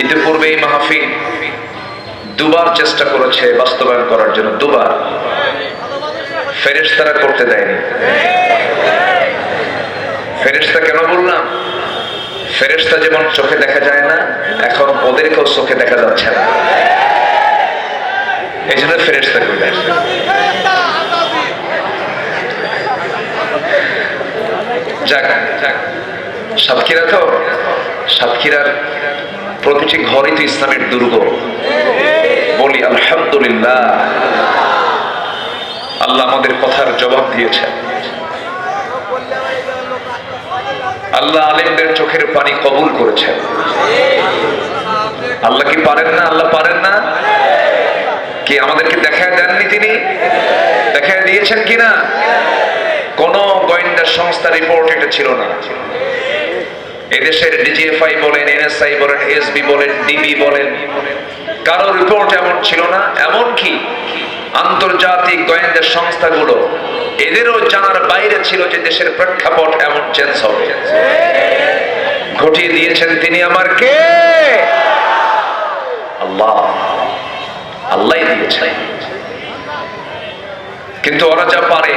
ইতিপূর্বে এই মাহফিল দুবার চেষ্টা করেছে বাস্তবায়ন করার জন্য, দুবার। ফেরেশতারা করতে দেয়নি। ফেরেশতা কেন বললাম? ফেরেশতা যেমন চোখে দেখা যায় না, এখন ওদেরকেও চোখে দেখা যাচ্ছে না, এই জন্য ফেরেশতা করে। যাক, সাতক্ষীরা তো, সাতক্ষীরার প্রতিটি ঘরই তো ইসলামের দুর্গ। বলি আলহামদুলিল্লাহ, আল্লাহ আমাদের কথার জবাব দিয়েছেন। আল্লাহ আলেমদের চোখের পানি কবুল করেছেন। আল্লাহ কি পারেন না? আল্লাহ পারেন না? কি আমাদেরকে দেখায় দেননি? তিনি দেখায় দিয়েছেন কিনা? কোন গোয়েন্দা সংস্থা রিপোর্ট এটা ছিল না। এদেশের ডিজিএফআই বলেন, এনএসআই বলেন, এসবি বলেন, ডিবি বলেন, কারো রিপোর্ট এমন ছিল না। এমনকি আন্তর্জাতিক গোয়েন্দা সংস্থাগুলো এদেরও জানার বাইরে ছিল যে দেশের প্রেক্ষাপট এমন চেঞ্জ হবে। ঘটিয়ে দিয়েছেন তিনি। আমার কে? আল্লাহ। আল্লাহই দিয়েছেন। কিন্তু ওরা যা পারে,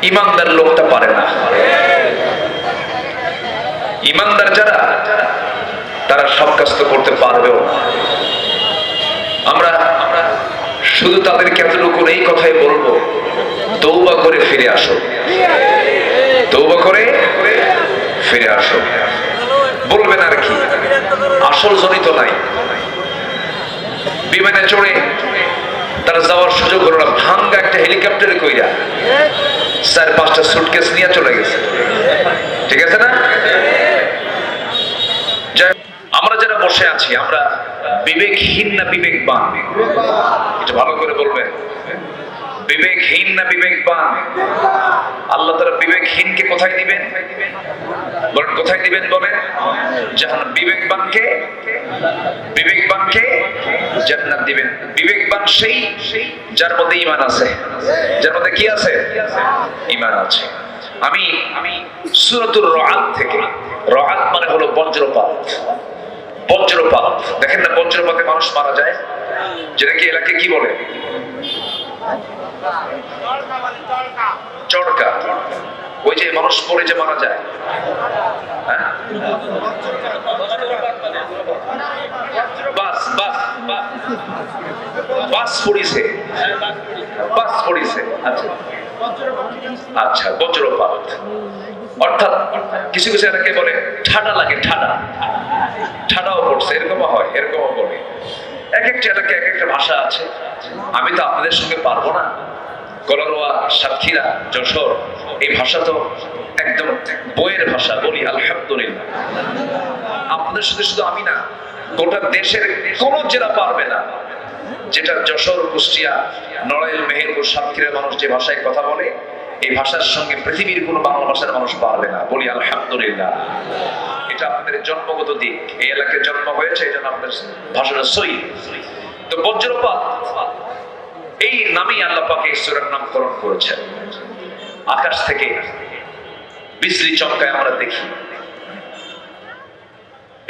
ইমানদার লোকটা পারে না। ইমানদার যারা, তারা সব কাজ তো করতে পারবেও না। আমরা শুধু তাদেরকে এতটুকু এই কথাই বলবো, তওবা করে ফিরে আসো, তওবা করে ফিরে আসো। বলবেন আর কি, আসল জনিত নাই। বিমানে চড়ে তারা যাওয়ার সুযোগ হলো না, ভাঙ্গা একটা হেলিকপ্টারে কইরা 4-5টা সুটকেস নিয়ে চলে গেছে। ঠিক আছে না? আমরা যারা বসে আছি, আমরা বিবেকহীন না বিবেকবান? এটা ভালো করে বলবেন, বিবেকহীন না বিবেকবান? আল্লাহ তাআলা বিবেকহীনকে কোথায় দিবেন? বলেন কোথায় দিবেন? বলেন জাহান্নাম। বিবেকবানকে জান্নাত দিবেন। বিবেকবান সেই যার মধ্যে ঈমান আছে। যার মধ্যে কি আছে? ঈমান আছে। আমি সূরাতুর রা'দ থেকে, রা'দ মানে হলো বজ্রপাত। বজ্রপাত দেখেন না, বজ্রপাতে মানুষ মারা যায়, যেটাকে এলাকায় কি বলে? চড়কা। ওই যে মানুষ পড়ে যে মারা যায়, হ্যাঁ? বাস পড়িছে। আচ্ছা, বজ্রপাত অর্থাৎ কিছু কিছু এলাকায় বলে ঠাডা লাগে, ঠাডাও পড়ছে, এরকমও হয়, এরকমও বলে। এক একটা এলাকায় এক একটা ভাষা আছে। আমি তো আপনাদের সঙ্গে পারবো না। কলারোয়া, সাতক্ষীরা, যশোর, এই ভাষা তো একদম বইয়ের ভাষা। বলি আলহামদুলিল্লাহ, আপনাদের সাথে শুধু আমি না, গোটা দেশের কোন জেলা পারবে না যেটা যশোর, কুষ্টিয়া, নড়াইল, মেহেরপুর, সাতক্ষীরার মানুষ যে ভাষায় কথা বলে, এই ভাষার সঙ্গে পৃথিবীর কোন বাংলা ভাষার মানুষ পারবে না। বলি আলহামদুলিল্লাহ। এটা আপনাদের জন্মগত দিক, এই এলাকায় জন্ম হয়েছে, এই জন্য আপনাদের ভাষাটা সই। তো বজ্রপাত এই নামেই আল্লাহ পাক এই সূরার নামকরণ করেছেন। আকাশ থেকে বিজলি চমকায় আমরা দেখি।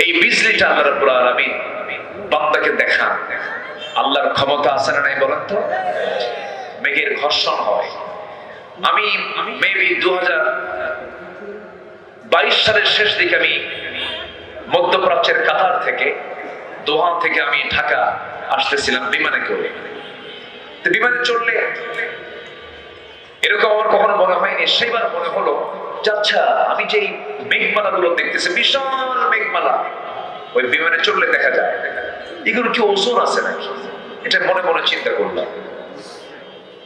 এই বিজলিটা আল্লাহ রাব্বুল আলামিন বান্দাকে দেখান। আল্লাহর ক্ষমতা আছে না নাই বলেন তো? মেঘের ঘর্ষণ হয়। আমি মেবি 2022 সালের শেষ দিকে আমি মধ্যপ্রাচ্যের কাতার থেকে, দোহা থেকে আমি ঢাকা আসতেছিলাম বিমানে করে। তো বিমানে চড়লে এরকম আমার কখনো মনে হয়নি। সেইবার মনে হলো যে আচ্ছা, আমি যে মেঘমালা গুলো দেখতেছি, বিশাল মেঘমালা, ওই বিমানে চড়লে দেখা যায়, এগুলো কি ওজন আছে নাকি? এটা মনে মনে চিন্তা করলাম,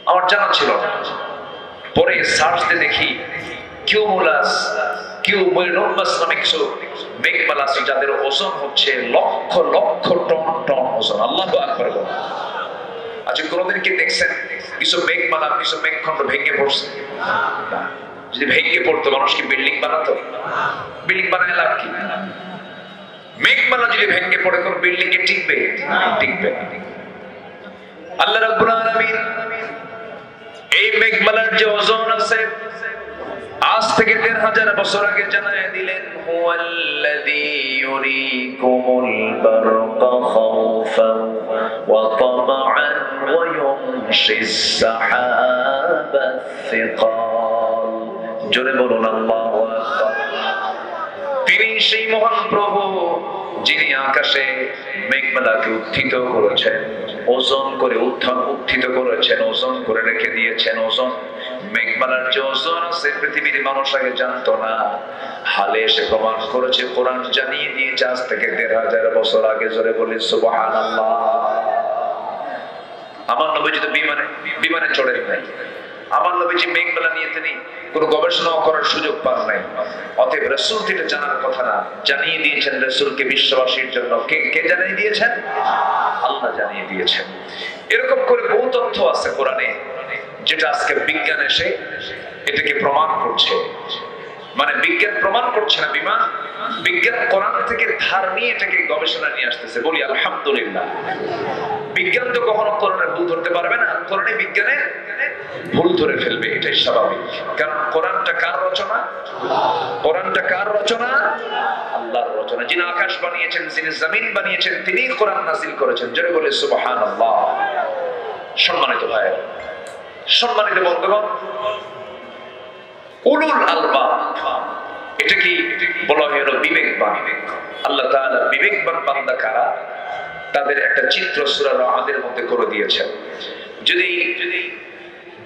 আমার জানা ছিল না। পরে সার্চ দিয়ে দেখি কিউমুলাস নামে কিছু মেঘমালা আছে যাদের ওজন হচ্ছে লক্ষ লক্ষ টন টন ওজন। আল্লাহু আকবার। আচ্ছা, কোনদিন কি দেখছেন কিছু মেঘমালা, কিছু মেঘখণ্ড ভেঙে পড়ছে? যদি ভেঙে পড়তো, মানুষ কি বিল্ডিং বানাতো? বিল্ডিং বানায় লাভ কি? মেঘমালা যদি ভেঙে পড়ে, কোন বিল্ডিং এ টিকবে? টিকবে না। আল্লাহ রাব্বুল আলামিন এই মেঘমালার যে ওজন আছে, আজ থেকে ১৫০০ বছর আগে জানায় দিলেন, হুয়াল্লাযী ইউরিকুমুল السحاب الثقال জোরে বলুন আল্লাহু আকবার। তিনি সেই মহান প্রভু যিনি আকাশে মেঘমালাকে উত্থিত করেছেন, ওজন করে উত্থিত করেছেন, ওজন করে রেখে দিয়েছেন। ওজন মেঘমালার যে ওজন আছে পৃথিবীর মানুষ আগে জানতো না, হালে এসে প্রমাণ করেছে, কোরআন জানিয়ে দিয়েছে আজ থেকে ১৫০০ বছর আগে। জোরে বলি সুবহানাল্লাহ। আমার নবীজি তো বিমানে চড়েন নাই, আমার নবীজি মেঘমালা নিয়ে তিনি কোনো গবেষণা করার সুযোগ পান নাই। অতএব রাসূল থেকে জানার কথা না, জানিয়ে দিয়েছেন রাসূলকে বিশ্ববাসীর জন্য। কে জানিয়ে দিয়েছেন? আল্লাহ জানিয়ে দিয়েছেন। এরকম করে বহু তথ্য আছে কোরআনে, যেটা আজকে বিজ্ঞান এসে এটাকে প্রমাণ করছে। মানে বিজ্ঞান প্রমাণ করছে না, বিজ্ঞান কোরআন থেকে ধার নিয়ে এটাকে গবেষণা নিয়ে আসতেছে। বলি আলহামদুলিল্লাহ। বিজ্ঞান তো কখনো কোরআনের ভুল ধরতে পারবে না, কোরআনে বিজ্ঞানের ভুল ধরে ফেলবে, এটাই স্বাভাবিক। কারণ কোরআনটা কার রচনা? কোরআনটা কার রচনা? আল্লাহর রচনা। যিনি আকাশ বানিয়েছেন, যিনি জমিন বানিয়েছেন, তিনি কোরআন নাযিল করেছেন। জোরে বলে সুবহানাল্লাহ। সম্মানিত ভাই, সম্মানিত বন্ধুগণ, উলুল আলবাব, এটা কি বলা হলো বিবেকবান। আল্লাহ তাআলা বিবেকবান বান্দা কারা, তাদের একটা চিত্র সূরা রাদের মধ্যে করে দিয়েছেন। যদি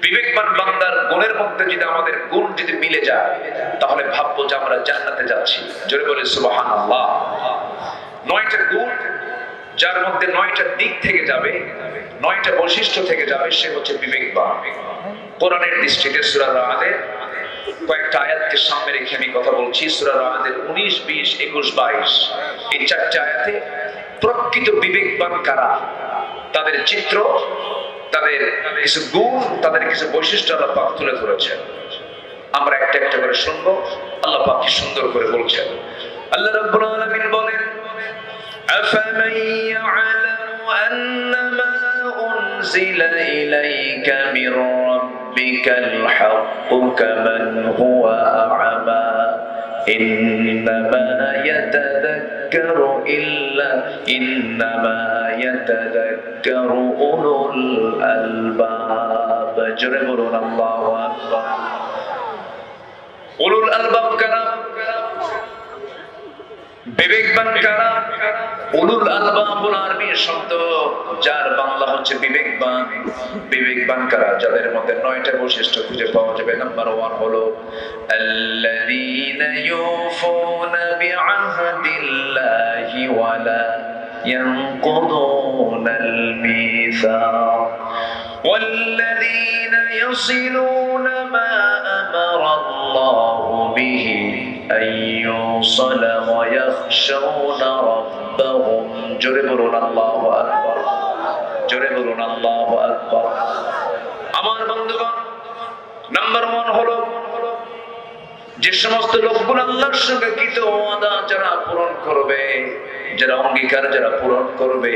বিবেকবান বান্দার গুণের মধ্যে যদি আমাদের গুণ যদি মিলে যায়, তাহলে ভাববো যে আমরা জান্নাতে যাচ্ছি। জোরে বলে সুবহানাল্লাহ। ৯টা গুণ, যার মধ্যে ৯টা দিক থেকে যাবে, ৯টা বৈশিষ্ট্য থেকে যাবে, সে হচ্ছে বিবেকবান। কোরআনের দৃষ্টিতে সূরা রাদের কয়েকটা আয়াতকে সামনে রেখে আমি কথা বলছি। সূরা রাদের ১৯, ২০, ২১, ২২ এই ৪টা আয়াতে প্রকৃত বিবেকবান কারা, তাদের চিত্র, তাদের কিছু গুণ, তাদের কিছু বৈশিষ্ট্য আল্লাহ পাক তুলে ধরেছেন। আমরা একটা একটা করে শুনবো। আল্লাহ পাক কি সুন্দর করে বলছেন। আল্লাহ রাব্বুল আলামিন বলেন, আফামান ইয়া'লামু আন্নামা উনজিলা ইলাইকা মির রাব্বিকাল হাক্কু কামান হুয়া আ'মা ইন্নামা ইয়াতাযাক্কারু উলুল আলবাব। জোরে বলুন আল্লাহু আকবার। উলুল আলবাব কারা? বিবেকবান কারা? উলুল আলবাবুল আরবি শব্দ, যার বাংলা হচ্ছে বিবেকবান। বিবেকবান কারা? যাদের মধ্যে ৯টা বৈশিষ্ট্য খুঁজে পাওয়া যাবে। নাম্বার 1 হলো আল্লাযীনা ইউফুনা বিআহদিল্লাহি ওয়া লা ইয়ানকুদুনাল মিসাক ওয়াল্লাযীনা ইয়াসিলুনা মা আমারা আল্লাহু বিহি আইয়ুসালা ওয়া ইয়াখশাউনা রাব্বাহুম। জোরে বলুন আল্লাহু আকবার। জোরে বলুন আল্লাহু আকবার। আমার বন্ধুগণ, নাম্বার 1 হলো যে সমস্ত লোকগুলো আল্লাহর সঙ্গে কৃত ওয়াদা যারা পূরণ করবে, যারা অঙ্গীকার যারা পূরণ করবে।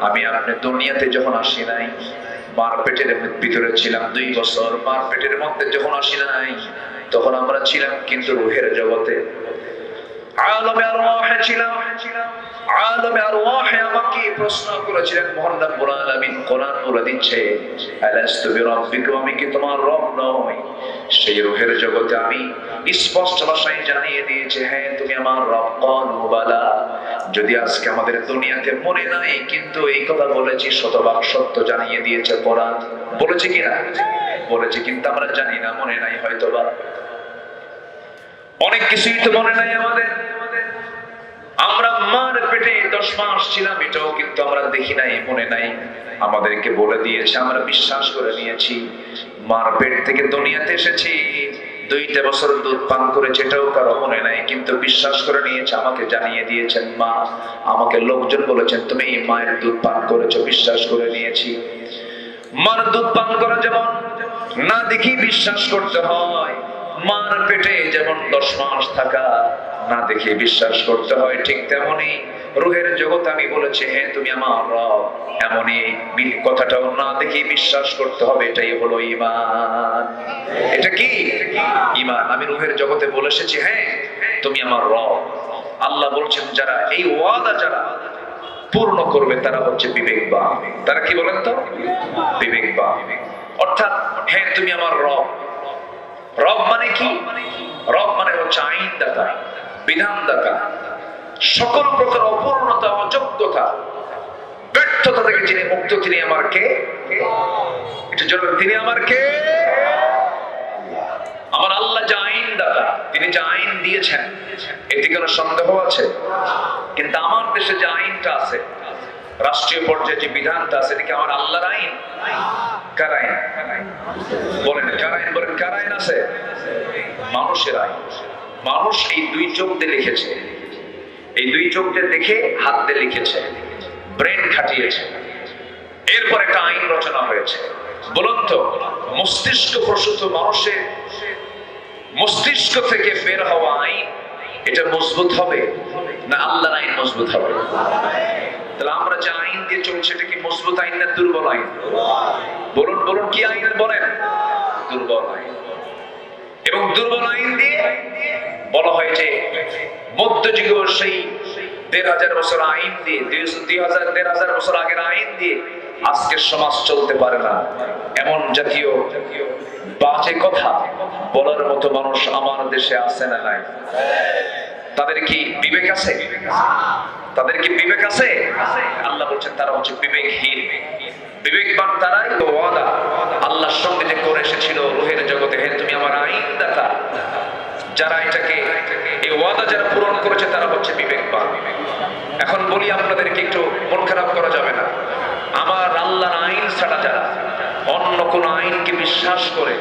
আমি আপনি দুনিয়াতে যখন আসি নাই, মার পেটের ভিতরে ছিলাম 2 বছর। মার পেটের মধ্যে যখন আসি নাই, তখন আমরা ছিলাম কিন্তু রূহের জগতে, আলমে আরওয়াহে ছিলাম। আলমে আরওয়াহে আমাকে প্রশ্ন করেছিলেন মহান রব্বুল আলামিন। কোরআন বলে দিচ্ছে, আলাস্তু বিরাব্বিকুম, আমি কি তোমার রব নই? সেই রূহের জগতে আমি স্পষ্ট ভাষায় জানিয়ে দিয়েছি, হ্যাঁ তুমি আমার রব। ক্বালু বালা। যদি আজকে আমাদের দুনিয়াতে মনে নাই, কিন্তু এই কথা বলেছি, শতভাগ সত্য জানিয়ে দিয়েছে কোরআন। বলেছে কিনা? বলেছে, কিন্তু আমরা জানি না, মনে নাই হয়তোবা। অনেক কিছুই তো মনে নাই আমাদের। আমরা মার পেটে 10 মাস ছিলাম, এটাও কিন্তু আমরা দেখি নাই, মনে নাই। আমাদেরকে বলে দিয়েছে, আমরা বিশ্বাস করে নিয়েছি। মার পেট থেকে দুনিয়াতে এসেছি, 2টা বছর দুধ পান করেছে, এটাও কারো মনে নাই, কিন্তু বিশ্বাস করে নিয়েছে। আমাকে জানিয়ে দিয়েছেন মা, আমাকে লোকজন বলেছেন তুমি এই মায়ের দুধ পান করেছো, বিশ্বাস করে নিয়েছি। মার দুধ পান করা যেমন না দেখি বিশ্বাস করতে হয়, মার পেটে যেমন 10 মাস থাকা না দেখে বিশ্বাস করতে হয়, ঠিক তেমনি রূহের জগৎ আমি বলেছি, হ্যাঁ তুমি আমার রব, এমনই কথাটাও না দেখে বিশ্বাস করতে হবে। এটাই হলো ঈমান। এটা কি ঈমান? আমি রূহের জগতে বলে এসেছি, হ্যাঁ তুমি আমার রব। আল্লাহ বলছেন, যারা এই ওয়াদা যারা পূর্ণ করবে তারা হচ্ছে বিবেকবান। তারা কি বলেন তো? বিবেকবান। অর্থাৎ হ্যাঁ তুমি আমার রব। রব মানে কি? রব মানে হচ্ছে আইনদাতা, বিধানদাতা। সকল প্রকার অপূর্ণতা, অযোগ্যতা, ব্যর্থতা থেকে যিনি মুক্ত, তিনি আমার কে? একটু জোরে, তিনি আমার কে? আমার আল্লাহ যে আইনদাতা, তিনি যে আইন দিয়েছেন এতে কোনো সন্দেহ আছে? কিন্তু আমার দেশে যে আইনটা আছে, রাষ্ট্রীয় পর্যায়ে যে বিধানটা আছে, এটা কি আমার আল্লাহর আইন? কার আইন? বলেন কার আইন? বলেন কার আইন আছে? মানুষের আইন। মানুষ এই দুই চোখ দিয়ে লিখেছে, এই দুই চোখ দিয়ে দেখে হাত দিয়ে লিখেছে, ব্রেন খাটিয়েছে, এরপর একটা আইন রচনা হয়েছে। বলুন তো, মস্তিষ্ক প্রসূত মানুষের মস্তিষ্ক থেকে বের হওয়া আইন এটা মজবুত হবে না আল্লাহর আইন মজবুত হবে? তাহলে আমরা যে আইন দিয়ে চলছে এটা কি মজবুত আইন না দুর্বল আইন? বলুন বলুন, কি আইন বলেন? দুর্বল আইন। এবং দুর্বল আইন দিয়ে বলা হয় যে মধ্যযুগীয় সেই ১৫০০ বছর আইন দিয়ে, ১৫০০ বছর আগের আইন দিয়ে আজকের সমাজ চলতে পারে না। এমন জাতীয় বাজে কথা বলার মতো মানুষ আমার দেশে আছে না নাই? তাদের কি বিবেক আছে? তাদের কি বিবেক আছে? আল্লাহ বলছেন তারা হচ্ছে বিবেকহীন। বিবেকবান তারাই তো ওয়াদা আল্লাহর সঙ্গে যে করে এসেছিল রুহের জগতে, হে তুমি আমার আইনদাতা, যারা এটাকে এই ওয়াদা যারা পূরণ করেছে তারা হচ্ছে বিবেকবান। এখন বলি আপনাদেরকে, একটু মন খারাপ করা যাবে না। আমার আল্লাহর আইন ছাড়া যারা অন্য কোন আইনকে বিশ্বাস করে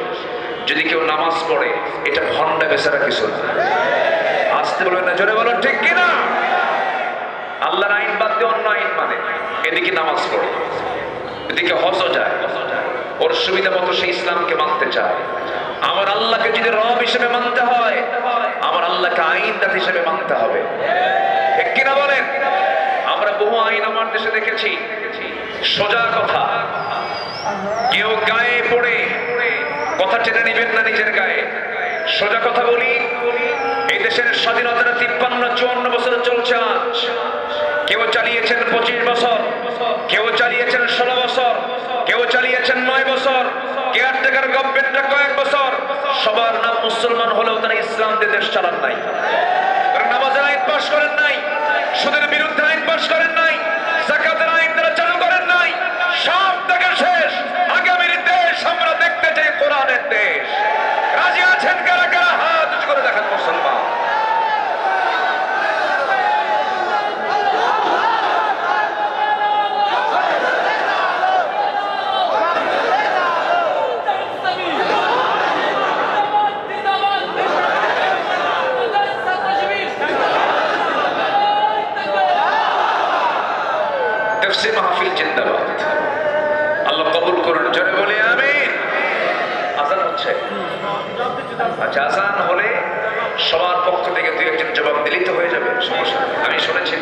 যদি কেউ নামাজ পড়ে, এটা ভণ্ডা বেচারা কিছু না। আসতে বলবেন না, জোরে বলুন ঠিক কিনা? আল্লাহর আইন বাদ দিয়ে অন্য আইন মানে, এদিকে নামাজ পড়ে, এদিকে হজও যায়, ওর সুবিধা মতো সে ইসলামকে মানতে চায়। আমার আল্লাহকে যদি রব হিসেবে মানতে হয়, আমার আল্লাহকে আইনদাতা হিসেবে মানতে হবে, ঠিক কিনা বলেন? আমরা বহু আইন আমার দেশে দেখেছি, সোজা কথা, কেউ গায়ে পড়ে কথা টেনে নিবেন না নিজের গায়ে। সোজা কথা বলি, এই দেশের স্বাধীনতাটা ৫৩-৫৪ বছর চলছে আজ। কেউ চালিয়েছেন ২৫ বছর, কেউ চালিয়েছেন ১৬ বছর, কেউ চালিয়েছেন ৯ বছর, কেয়ারটেকার গভর্নমেন্টটা কয়েক বছর। সবার নাম মুসলমান হলেও তারা ইসলাম দিয়ে দেশ চালান নাই, নামাজের আইন পাশ করেন নাই, সুদের বিরুদ্ধে আইন পাশ করেন নাই, যাকাতের আইন তারা চালু করেন নাই। সব থেকে শেষ আগামীর দেশ আমরা দেখতে চাই কোরআনের দেশ। রাজি আছেন কারা কারা? হাত উঁচু করে দেখেন মুসলমান। তাফসীর মাহফিল জিন্দাবাদ। আল্লাহ কবুল করুন, জোরে বলে আমিন। আযান হচ্ছে? আচ্ছা, আযান হলে সবার পক্ষ থেকে দুই একজন জবাব দিলেই তো হয়ে যাবে, সমস্যা নেই। আমি শুনেছি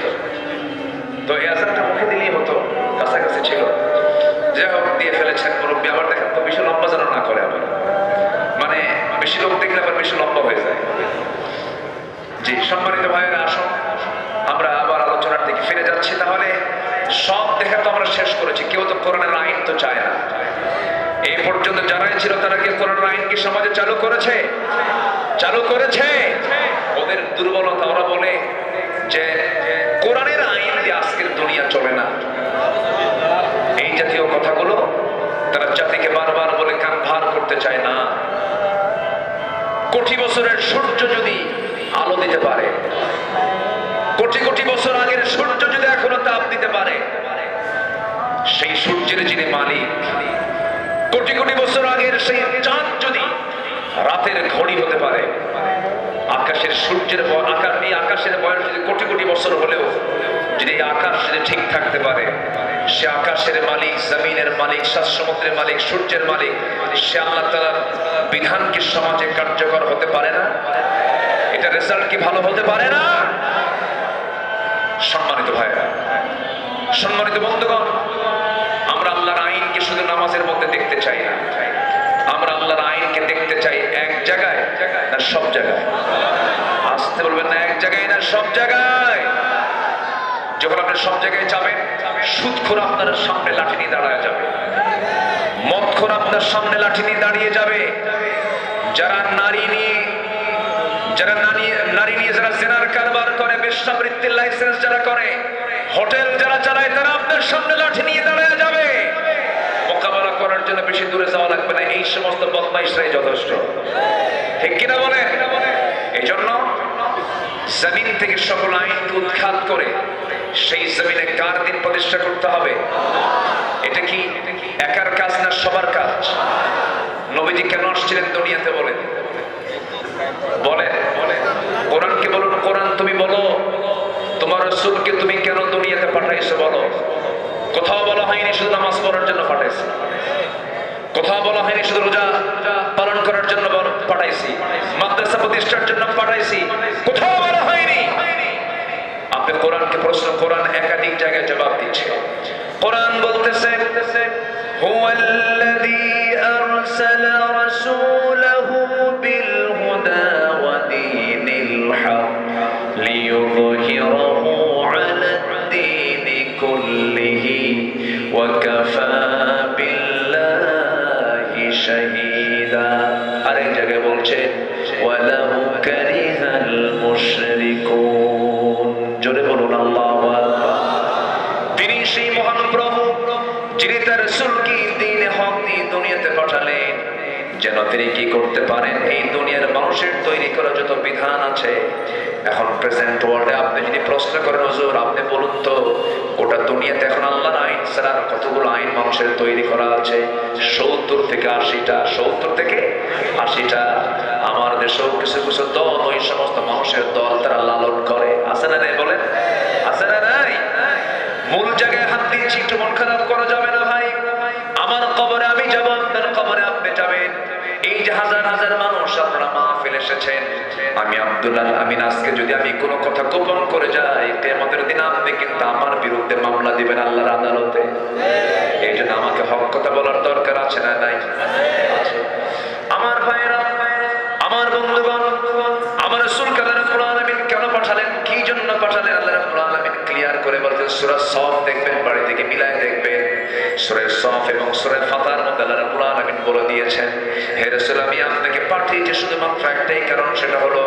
তো এই আযানটা মুখে দিলেই হতো, কাছাকাছি ছিল। যে হোক, দিয়ে ফেলেছেন মুরব্বী। আবার দেখেন তো বেশি লম্বা যেন না করে, আবার মানে বেশি লোক দেখলে আবার বেশি লম্বা হয়ে যায়। জি, সম্মানিত ভাইয়েরা, আসুন আমরা আবার আলোচনার দিকে ফিরে যাচ্ছি। তাহলে সব দেখা তো আমরা শেষ করেছি, কেউ তো কোরআনের আইন তো চায় না। এই পর্যন্ত যারাই ছিল তারা কি কোরআনের আইন কি সমাজে চালু করেছে? চালু করেছে। ওদের দুর্বলতা, ওরা বলে যে কোরআনের আইন দিয়ে আজকের দুনিয়া চলে না। এই জাতীয় কথাগুলো তারা জাতিকে বারবার বলে কান ভার করতে চায় না। কোটি বছরের সূর্য যদি আলো দিতে পারে, কোটি কোটি বছর আগের সূর্য যদি এখনো তাপ দিতে পারে, সেই সূর্যের যিনি মালিক, কোটি কোটি বছর আগের সেই চাঁদ যদি রাতের ঘড়ি হতে পারে, আকাশের সূর্যের এই আকাশের বয়স যদি কোটি কোটি বছর হলেও যদি এই আকাশ যদি ঠিক থাকতে পারে, সে আকাশের মালিক, জমিনের মালিক, সাত সমুদ্রের মালিক, সূর্যের মালিক, সে আল্লাহ তাআলার বিধান কি সমাজে কার্যকর হতে পারে না? এটা রেজাল্ট কি ভালো হতে পারে না? সম্মানিত ভাইরা, সম্মানিত বন্ধুগণ, আমরা আল্লাহর আইনকে শুধু নামাজের মধ্যে দেখতে চাই না, আমরা আল্লাহর আইনকে দেখতে চাই এক জায়গায় না সব জায়গায়। আসতে বলবেন না, এক জায়গায় না সব জায়গায়। যখন আপনি সব জায়গায় যাবেন, সুদখোর আপনার সামনে লাঠি নিয়ে দাঁড়ায় যাবে, মদখোর আপনার সামনে লাঠি নিয়ে দাঁড়িয়ে যাবে, যারা নারী নিয়ে যারা জেনার কারবার করে, বেশ্যাবৃত্তির লাইসেন্স যারা করে, হোটেল যারা চালায়, তারা আপনার সামনে লাঠি নিয়ে দাঁড়ায় যাবে। মোকাবেলা করার জন্য বেশি দূরে যাওয়া লাগবে না, এই সমস্ত বদমাইশরাই যথেষ্ট। ঠিক কিনা বলে? এই জন্য জমিন থেকে সকল আইনকে উৎখাত করে সেই জমিনে কার দিন প্রতিষ্ঠা করতে হবে? এটা কি একার কাজ না সবার কাজ? নবীজি কেন আসছিলেন দুনিয়াতে বলেন? কোরআনকে বলুন, কোরআন তুমি বলো, তোমার রাসূলকে তুমি কেন দুনিয়াতে পাঠাইছো বলো। কোথাও বলা হয়নি শুধু নামাজ পড়ার জন্য পাঠাইছি, কোথাও বলা হয়নি শুধু রোজা পালন করার জন্য পাঠাইছি, মাদ্রাসা প্রতিষ্ঠার জন্য পাঠাইছি, কোথাও বলা হয়নি। আপনি কোরআনকে প্রশ্ন, কোরআন একাধিক জায়গায় জবাব দিচ্ছে। কোরআন বলতেছে হুয়াল্লাযী আরসালা রাসূলাহু বিল হুদা ওয়া দীনিল হক লিইয়ুযহিরাহু আলাদ দীনি কুল্লিহি ওয়া কাফা বিল্লাহি শাহীদা। আরেক জায়গায় বলছে ওয়ালাউ কারিহাল মুশরিকুন। জোরে বলুন আল্লাহু আকবার। তিনি সেই মহান প্রভু যিনি তার রাসূলকে দ্বীনে হক দিয়ে দুনিয়াতে পাঠালেন যেন তিনি কি করতে পারেন, এই দুনিয়ার মানুষের তৈরি করা যত বিধান আছে। এখন প্রেজেন্ট ওয়ার্ল্ডে আপনি যদি প্রশ্ন করেন হুজুর আপনি বলুন তো গোটা দুনিয়াতে এখন আল্লাহর আইন ছাড়া কতগুলো আইন মানুষের তৈরি করা আছে? 70 থেকে 80টা। 70 থেকে 80টা। আমার দেশেও কিছু কিছু দল, ওই সমস্ত মানুষের দল তারা লালন করে। আছে না নাই বলেন? আছে না নাই? মূল জায়গায় হাত দিচ্ছি, একটু মন খারাপ করা যাবে না ভাই। আমার কবরে আমি যাব, আপনার কবরে আপনি যাবেন। এই যে হাজার হাজার মানুষ আপনারা মাহফিল এসেছেন, আমি আব্দুল্লাহ আমিন আজকে যদি আমি কোনো কথা গোপন করে যাই, কিয়ামতের দিন আপনি কিন্তু আমার বিরুদ্ধে মামলা দিবেন আল্লাহর আদালতে। এই জন্য আমাকে হক কথা বলার দরকার আছে না নাই? আমার ভাইয়েরা, আমার বন্ধুগণ, আমার রাসূলকে আল্লাহ রাব্বুল আলামিন কেন পাঠালেন, কি জন্য পাঠালেন, আল্লাহ রাব্বুল আলামিন ক্লিয়ার করে বলতেন। সূরা সফ দেখবেন, বাড়ি থেকে মিলায় দেখবেন, সূরা সফ এবং সূরা ফাতার মধ্যে আল্লাহ রাব্বুল আলামিন বলে দিয়েছেন, হে রাসূল আমি আপনাকে পাঠিয়েছি শুধুমাত্র একটাই কারণ, সেটা হলো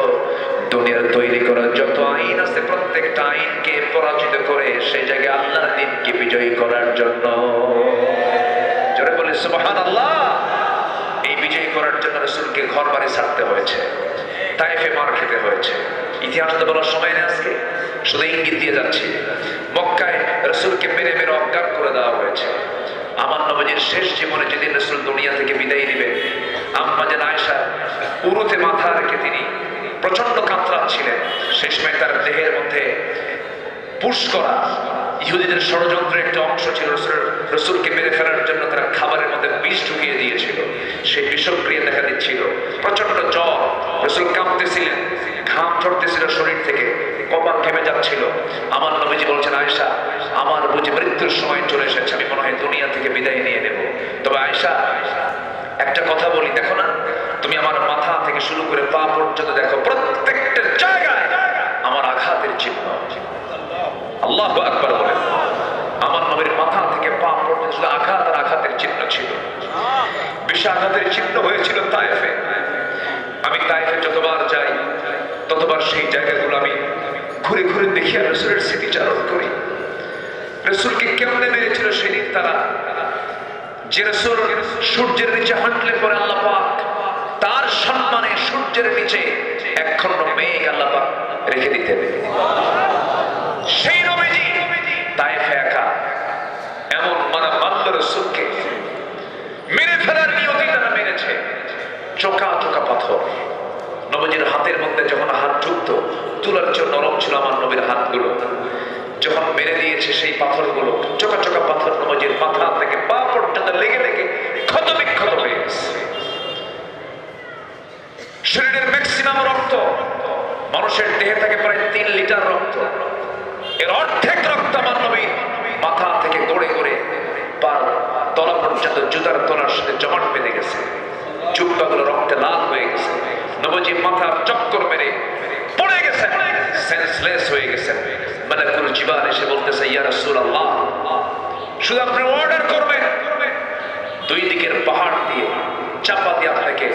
দুনিয়ার তৈরি করা যত আইন আছে প্রত্যেকটা আইনকে পরাজিত করে সেই জায়গায় আল্লাহর দ্বীনকে বিজয়ী করার জন্য। জোরে বলি সুবহানাল্লাহ। এই বিজয় করার জন্য রাসূলকে ঘর বাড়ি ছাড়তে হয়েছে, তায়েফে মার খেতে হয়েছে। ইতিহাস তো বলার সময় নেই আজকে, শুধু ইঙ্গিত দিয়ে যাচ্ছি। মক্কায় রাসূলকে মেরে মেরে অজ্ঞান করে দেওয়া হয়েছে। আমার নবীর শেষ জীবনে যেদিন রাসূল দুনিয়া থেকে বিদায় নেবেন, আম্মা জান আয়েশা উরুতে মাথা রেখে তিনি প্রচন্ড কাতরাচ্ছিলেন। সেই সময় তার দেহের মধ্যে পুশ করা ইহুদিদের ষড়যন্ত্রের একটা অংশ ছিল। রাসূলকে মেরে ফেলার জন্য তারা খাবারের মধ্যে বিষ ঢুকিয়ে দিয়েছিল, সেই বিষক্রিয়া দেখা দিচ্ছিল, প্রচন্ড জ্বর, রাসূল কাঁপতেছিলেন, ঘাম ঝরতেছিল শরীর থেকে, কপাল ঘেমে যাচ্ছিল। আমার নবীজি বলছেন আয়েশা আমার বুঝি মৃত্যুর সময় চলে এসেছে, আমি মনে হয় দুনিয়া থেকে বিদায় নিয়ে নেব। তবে আয়েশা একটা কথা বলি, দেখো না তুমি আমার মাথা থেকে শুরু করে পা পর্যন্ত দেখো, প্রত্যেকটা জায়গায় আমার আঘাতের চিহ্ন। আল্লাহু আকবার বলেন। আমার নবীর মাথা থেকে পা পর্যন্ত শুধু আঘাত আর আঘাতের চিহ্ন ছিল। বিশাল আঘাতের চিহ্ন হয়েছিল তায়েফে। আমি তায়েফে যতবার যাই ততবার সেই জায়গাগুলো আমি ঘুরে ঘুরে দেখি আর রাসূলের স্মৃতিচারণ করি। রাসূলকে কেমনে মেরেছিল সেদিন তারা, যে রাসূল সূর্যের নিচে হাঁটলে পরে আল্লাহ পাক তার সম্মানে সূর্যের নিচে একখণ্ড মেঘ আল্লাহ পাক রেখে দিতেন। সেই নবীজি তায়েফে একা এমন মারা মারল, রাসূলকে মেরে ফেলার নিয়তে তারা মেরেছে। চোকা চোকা পাথর নবীজির হাতের মধ্যে যখন হাত ঢুকত, তুলার চেয়ে নরম ছিল আমার নবীর হাতগুলো। যখন মেরে দিয়েছে সেই পাথরগুলো, চোকা চোকা পাথর নবীজির মাথা থেকে পা পর্যন্ত লেগে লেগে ক্ষত বিক্ষত হয়ে গেছে। শরীরের ম্যাক্সিমাম রক্ত, মানুষের দেহে থাকে প্রায় 3 লিটার রক্ত, এর অর্ধেক রক্ত আমার নবীর মাথা থেকে গড়ে গড়ে পার তলা পর্যন্ত জুতার তলার সাথে জমাট বেঁধে গেছে। জুব্বাগুলো রক্তে লাল হয়ে গেছে। নবীজি মাথার চক্কর মেরে পড়ে গেছেন, সেন্সলেস হয়ে গেছেন। মালাকুল জিবাল এসে বলতেছে, ইয়া রাসূলুল্লাহ, শুধু আপনি অর্ডার করবেন, দুই দিকের পাহাড় দিয়ে চাপা দিয়ে আপনাকে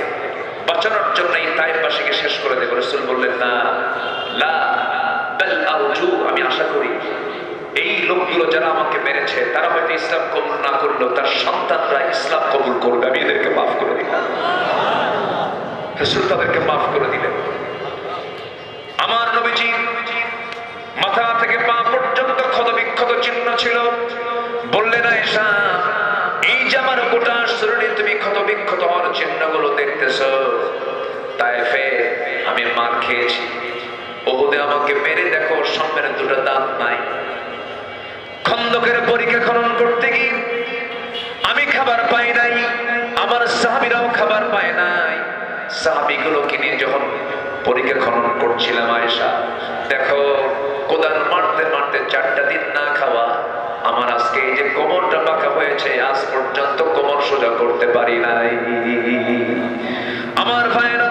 বাঁচানোর জন্য এই তাইফবাসীকে শেষ করে দেব। রাসূল বললেন, না, লা বাল আরজু, আমি আশা করি এই লোকগুলো যারা আমাকে মেরেছে তারা হয়তো ইসলাম কবুল না করলেও তার সন্তানরা ইসলাম কবুল করবে, আমি এদেরকে মাফ করে দিলাম। রাসূল তাদেরকে মাফ করে দিলেন। আমার নবীজি মাথা থেকে পা পর্যন্ত ক্ষতবিক্ষত চিহ্ন ছিল। বললেন, আয়েশা, এই যে আমার গোটা শরীরে তুমি ক্ষতবিক্ষত হওয়ার চিহ্নগুলো দেখতেছ, তায়েফে আমি মার খেয়েছি, ওহুদে আমাকে মেরে দেখো সামনের দুটো দাঁত নাই, খন্দকের পরীক্ষা খনন করতে গিয়ে আমি খাবার পাই নাই, আমার সাহাবীরাও খাবার পায় নাই। সাহাবীগুলোকে নিয়ে যখন পরীক্ষা খনন করছিলাম, আয়েশা দেখো কোদাল মারতে মারতে 4টা দিন না খাওয়া, আমার আজকে এই যে কোমরটা বাঁকা হয়েছে, আজ পর্যন্ত কোমর সোজা করতে পারি নাই। আমার ভাইরা,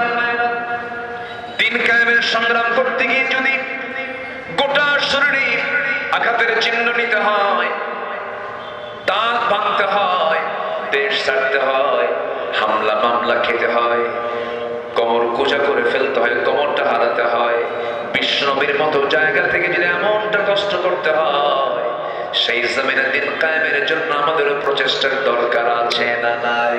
দিন কায়েমের সংগ্রাম করতে গিয়ে যদি গোটা শরীরে আঘাতের চিহ্ন নিতে হয়, দাঁত ভাঙতে হয়, দেশ ছাড়তে হয়, হামলা মামলা খেতে হয়, কোমর কোজা করে ফেলতে হয়, কোমরটা হারাতে হয়, বিশ্বনবীর মতো জায়গা থেকে যদি এমনটা কষ্ট করতে হয়, সেই জমিনে দিন কায়েমের জন্য আমাদের প্রচেষ্টার দরকার আছে না নাই?